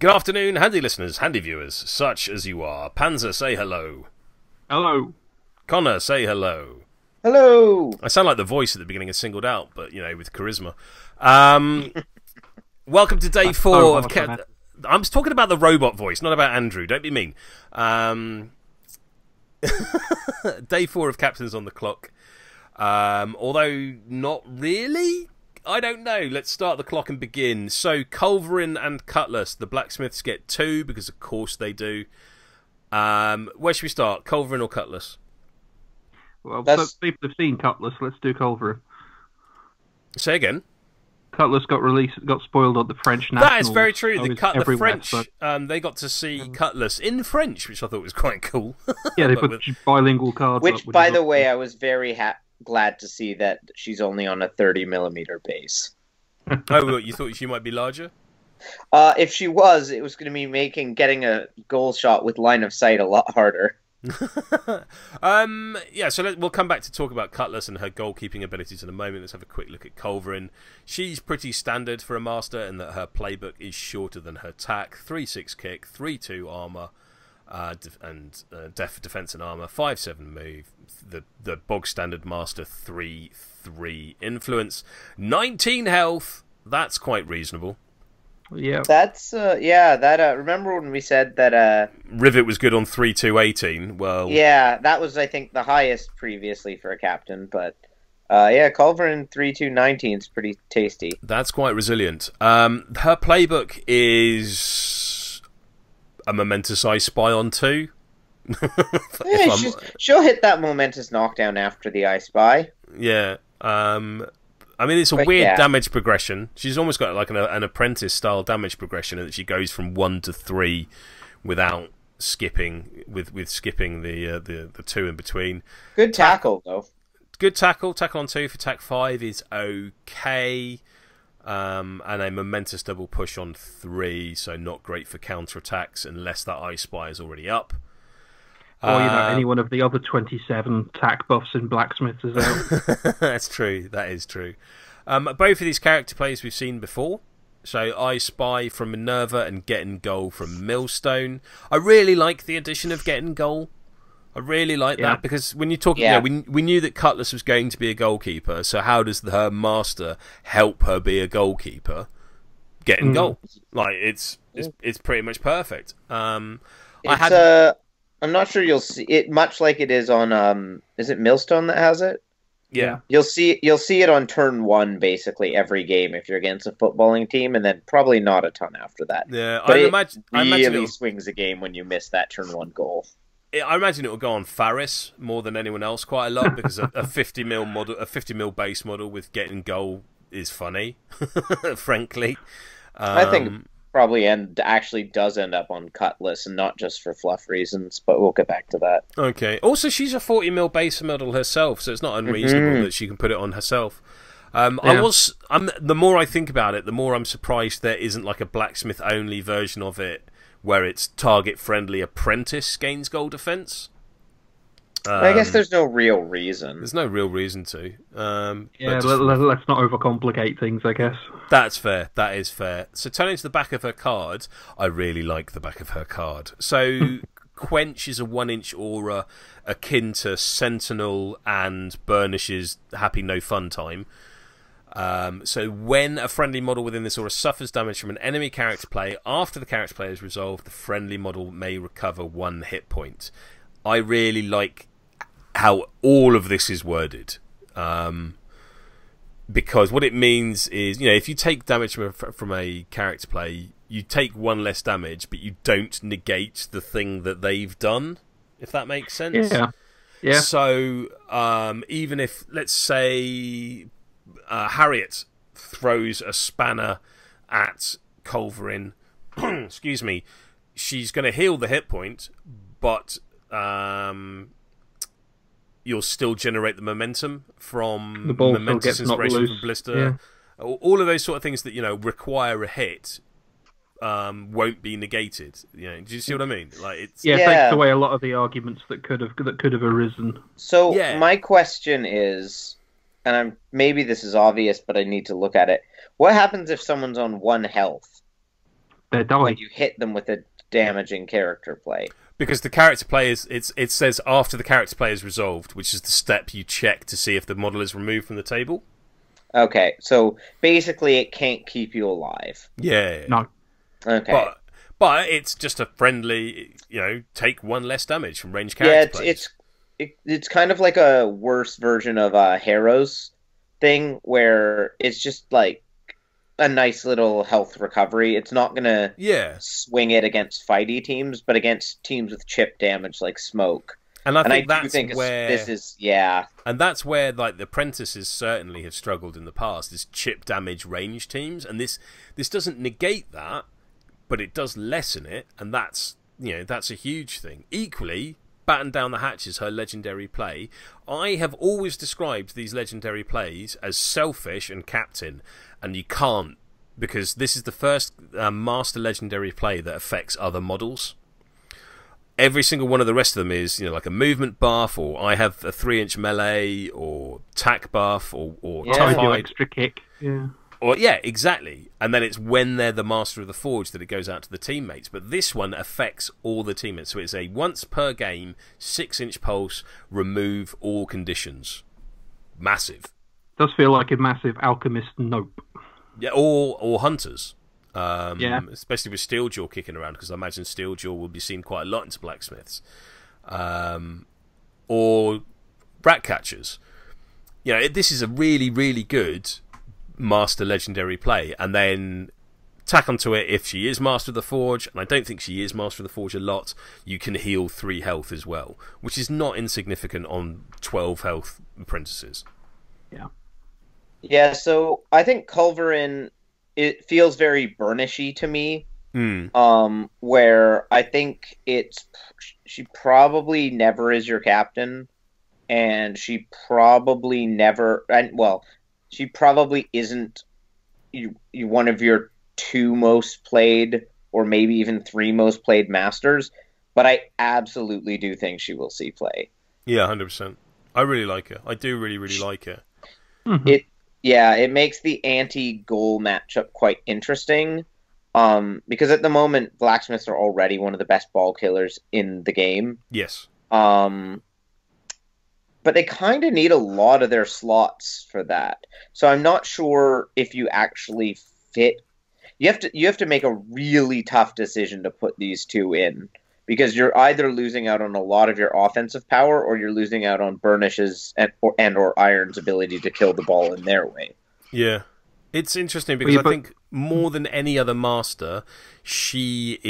Good afternoon, handy listeners, handy viewers, such as you are. Panzer, say hello. Hello. Connor, say hello. Hello. I sound like the voice at the beginning of Singled Out, but, with charisma. Welcome to day 4 of... I'm talking about the robot voice, not about Andrew. Don't be mean. Day 4 of Captains on the Clock. Although not really... I don't know. Let's start the clock and begin. So, Culverin and Cutlass, the blacksmiths get 2, because of course they do. Where should we start? Culverin or Cutlass? Well, people have seen Cutlass. Let's do Culverin. Say again. Cutlass got spoiled on the French national. That is very true. The French, but... they got to see Cutlass in French, which I thought was quite cool. Yeah, they put bilingual cards. Which, by the way, I was very glad to see that she's only on a 30mm base. Oh, you thought she might be larger? If she was, it was going to be getting a goal shot with line of sight a lot harder. So we'll come back to talk about Cutlass and her goalkeeping abilities in a moment. Let's have a quick look at Culverin. She's pretty standard for a master in that her playbook is shorter than her tack. 3-6 kick, 3-2 armor, defense and armor, 5-7 move. The bog standard master 3-3 influence, 19 health. That's quite reasonable. Yeah, that's remember when we said that Rivet was good on 3-2-18? Well, yeah, that was I think the highest previously for a captain, but Culverin 3-2-19 is pretty tasty. That's quite resilient. Her playbook is a momentous I Spy on 2. She'll hit that momentous knockdown after the I Spy. Yeah. It's a weird damage progression. She's almost got like an apprentice-style damage progression, and that she goes from 1 to 3 without skipping, with skipping the 2 in between. Good tackle, though. Good tackle. Tackle on 2 for tack 5 is okay. And a momentous double push on 3, so not great for counter-attacks unless that I Spy is already up. Or, any one of the other 27 tack buffs in Blacksmiths as well. That's true. That is true. Both of these character plays we've seen before. So, I Spy from Minerva and Get in Goal from Millstone. I really like the addition of Get in Goal. I really like that, because when you talk, we knew that Cutlass was going to be a goalkeeper, so how does her master help her be a goalkeeper? Get in Goal. Like, it's pretty much perfect. I'm not sure you'll see it much like it is on is it Millstone that has it? Yeah. You'll see it on turn 1 basically every game if you're against a footballing team, and then probably not a ton after that. Yeah, but I imagine it swings a game when you miss that turn 1 goal. I imagine it will go on Faris more than anyone else quite a lot, because a 50 model, a 50 base model with Get in Goal is funny, frankly. I think probably actually does end up on Cutlass, and not just for fluff reasons, but we'll get back to that. Okay. Also, she's a 40 base model herself, so it's not unreasonable that she can put it on herself. The more I think about it, the more I'm surprised there isn't like a blacksmith only version of it where it's target friendly apprentice gains goal defense. I guess there's no real reason. There's no real reason to. Let's not overcomplicate things, I guess. That's fair. That is fair. So turning to the back of her card, I really like the back of her card. So Quench is a 1-inch aura akin to Sentinel and Burnish's Happy No Fun Time. So when a friendly model within this aura suffers damage from an enemy character player, after the character player is resolved, the friendly model may recover 1 hit point. I really like how all of this is worded, because what it means is, if you take damage from a character play, you take 1 less damage, but you don't negate the thing that they've done, if that makes sense. Yeah. So even if, let's say, Harriet throws a spanner at Culverin, excuse me, she's going to heal the hit point, but you'll still generate the momentum from the ball momentous inspiration from Blister. Yeah. All of those sort of things that require a hit won't be negated. Do you see what I mean? Like it takes away a lot of the arguments that could have arisen. So my question is, and maybe this is obvious, but I need to look at it. What happens if someone's on 1 health? They die. when you hit them with a damaging character play. Because the character play it says after the character play is resolved, which is the step you check to see if the model is removed from the table. Okay, so basically it can't keep you alive. Yeah. No. Okay. But it's just a friendly, take one less damage from ranged character plays. It's kind of like a worse version of Harrow's thing, where it's just like a nice little health recovery. It's not gonna swing it against fighty teams, but against teams with chip damage like Smoke. And I think that's where this is, and that's where like the Apprentices certainly have struggled in the past, is chip damage range teams, and this doesn't negate that, but it does lessen it, and that's a huge thing. Equally, Batten Down the Hatches, her legendary play. I have always described these legendary plays as selfish and captain, and you can't, because this is the first master legendary play that affects other models. Every single one of the rest of them is, like a movement buff, or I have a 3-inch melee, or tack buff, or extra kick. Yeah. Or exactly. And then it's when they're the Master of the Forge that it goes out to the teammates. But this one affects all the teammates. So it's a once per game, 6-inch pulse, remove all conditions. Massive. Does feel like a massive alchemist nope. Yeah, or hunters. Especially with Steeljaw kicking around, because I imagine Steeljaw will be seen quite a lot into blacksmiths. Or rat catchers. This is a really, really good master legendary play, and then tack onto it if she is Master of the Forge, and I don't think she is Master of the Forge a lot, you can heal 3 health as well, which is not insignificant on 12 health apprentices. Yeah, so I think Culverin, it feels very burnishy to me, where I think she probably never is your captain, and she probably never, she probably isn't one of your 2 most played, or maybe even 3 most played masters, but I absolutely do think she will see play. Yeah, 100%. I really like her. I do really, really like her. Mm-hmm. It makes the anti-goal matchup quite interesting, because at the moment, blacksmiths are already one of the best ball killers in the game. Yes. But they kind of need a lot of their slots for that. So I'm not sure if you actually fit. You have to make a really tough decision to put these 2 in, because you're either losing out on a lot of your offensive power, or you're losing out on Burnish's or Iron's ability to kill the ball in their way. Yeah. It's interesting because I think more than any other master, she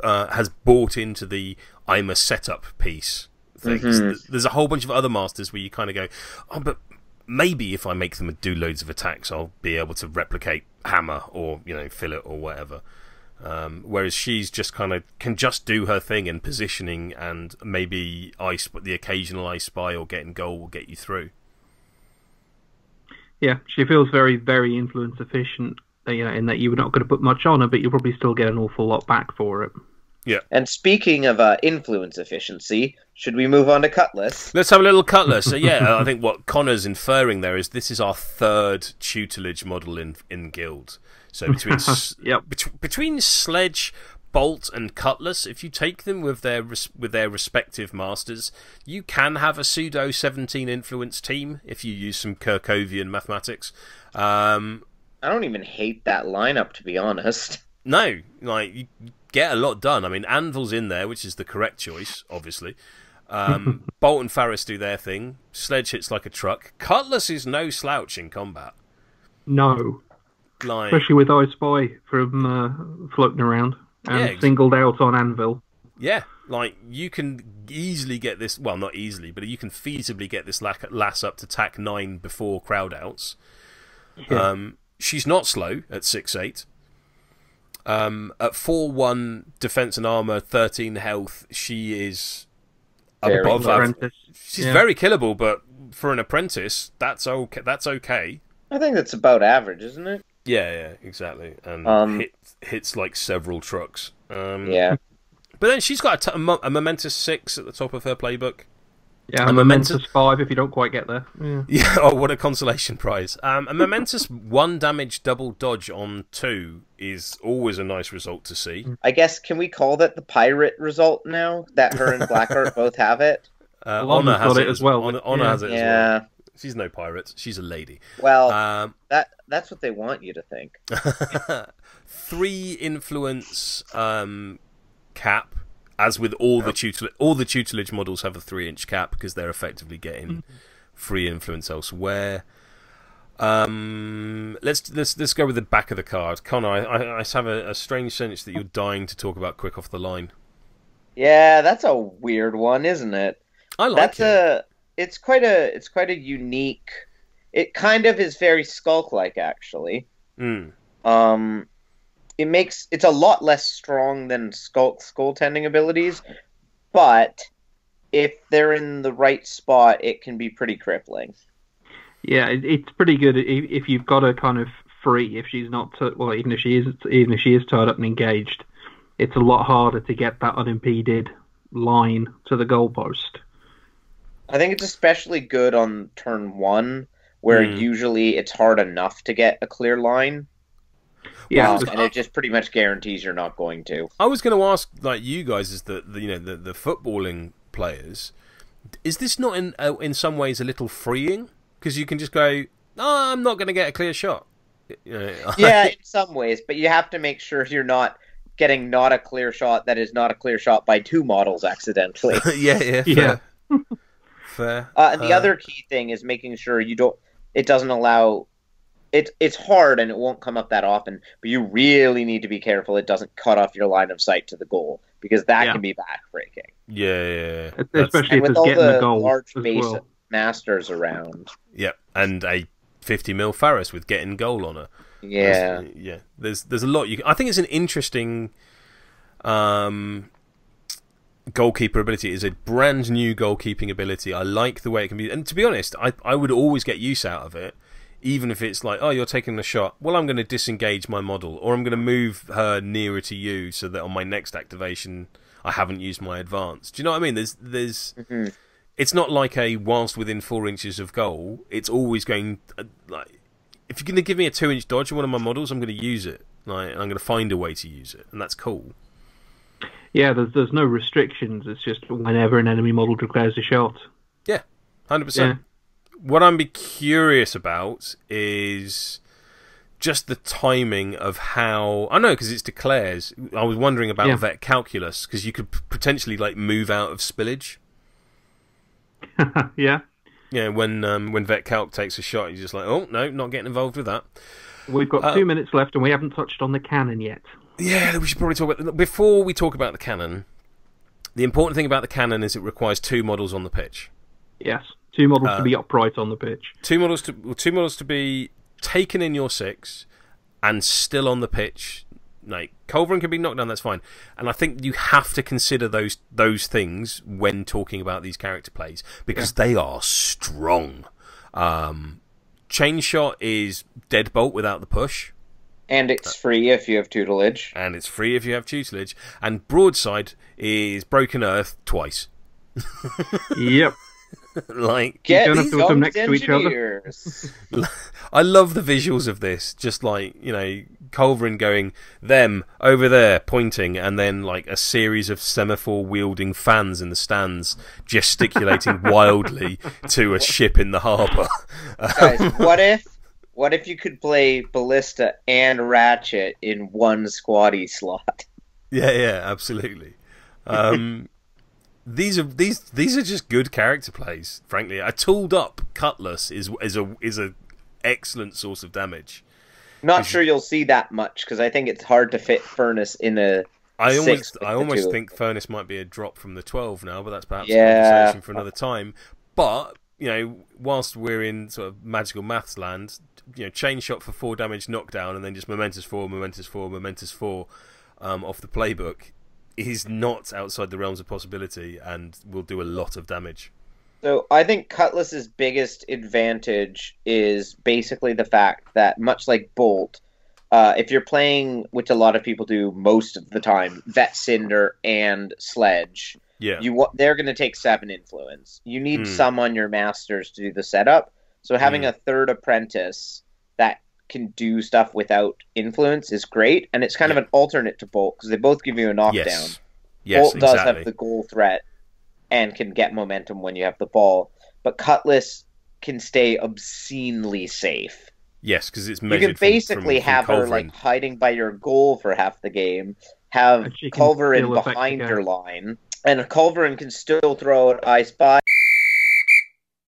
has bought into the I'm a setup piece things. Mm-hmm. There's a whole bunch of other masters where you kind of go, oh, but maybe if I make them do loads of attacks, I'll be able to replicate hammer or fill it or whatever. Whereas she's just can just do her thing in positioning, and maybe the occasional ice spy or getting goal will get you through. Yeah, she feels very, very influence efficient. In that you're not going to put much on her, but you'll probably still get an awful lot back for it. Yeah. And speaking of influence efficiency, should we move on to Cutlass? Let's have a little Cutlass. So I think what Connor's inferring there is this is our 3rd tutelage model in Guild. So between Sledge, Bolt, and Cutlass, if you take them with their respective masters, you can have a pseudo 17 influence team if you use some Kirkovian mathematics. I don't even hate that lineup, to be honest. No, you get a lot done. I mean, Anvil's in there, which is the correct choice, obviously. Bolt and Faris do their thing. Sledge hits like a truck. Cutlass is no slouch in combat. No. Especially with I Spy from floating around and singled out on Anvil. Yeah, you can easily get this, well, not easily, but you can feasibly get this lass up to tack 9 before crowd outs. Yeah. She's not slow at 6'8". At 4-1 defense and armor, 13 health, she is above average. She's very killable, but for an apprentice, that's okay. I think that's about average, isn't it? Yeah, exactly. And hits like several trucks. Yeah. But then she's got a momentous 6 at the top of her playbook. Yeah, a momentous 5 if you don't quite get there. Yeah. Oh, what a consolation prize. A momentous 1 damage double dodge on 2 is always a nice result to see. I guess, can we call that the pirate result now? That her and Blackheart both have it? Honor has it as well. Honor has it as well. She's no pirate. She's a lady. Well, that's what they want you to think. 3 influence cap. As with all the tutelage models have a 3-inch cap because they're effectively getting free influence elsewhere. Let's go with the back of the card. Connor, I have a strange sense that you're dying to talk about quick off the line. Yeah, that's a weird one, isn't it? I like it. It's quite a unique. It kind of is very Skulk-like, actually. It's a lot less strong than Skulk's goaltending abilities, but if they're in the right spot, it can be pretty crippling. Yeah, it's pretty good if you've got her kind of free. If she's not, even if she is tied up and engaged, it's a lot harder to get that unimpeded line to the goalpost. I think it's especially good on turn 1, where usually it's hard enough to get a clear line. Yeah, and it just pretty much guarantees you're not going to. I was going to ask, like you guys, as the footballing players, is this not in some ways a little freeing? Because you can just go, "Oh, I'm not going to get a clear shot." Yeah, in some ways, but you have to make sure you're not getting not a clear shot that is not a clear shot by 2 models accidentally. Yeah. Fair. And the other key thing is making sure it doesn't allow. It's hard and it won't come up that often, but you really need to be careful it doesn't cut off your line of sight to the goal, because that can be backbreaking. Yeah. Especially if with it's all getting the goal large as base well. masters around. Yep, and a 50 mil Faris with getting goal on her. Yeah. There's a lot I think it's an interesting goalkeeper ability. It's a brand new goalkeeping ability. I like the way it can be, and to be honest, I would always get use out of it. Even if it's like, oh, you're taking the shot, well, I'm going to disengage my model, or I'm going to move her nearer to you so that on my next activation I haven't used my advance. Do you know what I mean? There's It's not like a whilst within 4 inches of goal. It's always going like, if you're going to give me a 2-inch dodge on one of my models, I'm going to use it. Like, I'm going to find a way to use it, and that's cool. Yeah, there's no restrictions. It's just whenever an enemy model declares a shot. Yeah, 100%. What I'm curious about is just the timing of how... I know, because it's declares. I was wondering about Vet Calculus, because you could potentially like move out of spillage. Yeah. Yeah, when Vet Calc takes a shot, you're just like, oh, no, not getting involved with that. We've got 2 minutes left, and we haven't touched on the cannon yet. Yeah, we should probably talk about... Before we talk about the cannon, the important thing about the cannon is it requires 2 models on the pitch. Yes. 2 models to be upright on the pitch. 2 models to be taken in your 6 and still on the pitch. Like, Culverin can be knocked down, that's fine. And I think you have to consider those things when talking about these character plays, because they are strong. Chain Shot is Deadbolt without the push. And it's free if you have tutelage. And Broadside is Broken Earth twice. Yep. Like, get these next to each other. I love the visuals of this. Just like, Culverin going, them over there pointing, and then like a series of semaphore wielding fans in the stands gesticulating wildly to a ship in the harbour. Guys, what if you could play Ballista and Ratchet in one squatty slot? Yeah, absolutely. These are just good character plays. Frankly, a tooled up Cutlass is a excellent source of damage. Not sure you'll see that much, because I think it's hard to fit Furnace in a. I almost think Furnace might be a drop from the 12 now, but that's perhaps a conversation for another time. But whilst we're in sort of magical maths land, Chain Shot for 4 damage knockdown, and then just Momentous 4 off the playbook is not outside the realms of possibility, and will do a lot of damage. So I think Cutlass's biggest advantage is basically the fact that, much like Bolt, if you're playing, which a lot of people do most of the time, Vet Cinder and Sledge, Yeah. They're going to take 7 influence. You need some on your masters to do the setup. So having a third apprentice that can do stuff without influence is great, and it's kind of an alternate to Bolt because they both give you a knockdown. Yes, Bolt does exactly. have the goal threat and can get momentum when you have the ball, but Cutlass can stay obscenely safe. Yes, because it's you measured can basically from have her Culverin. like hiding by your goal for half the game, have And she can Culverin still affect the behind game. your line, and Culverin can still throw out I Spy.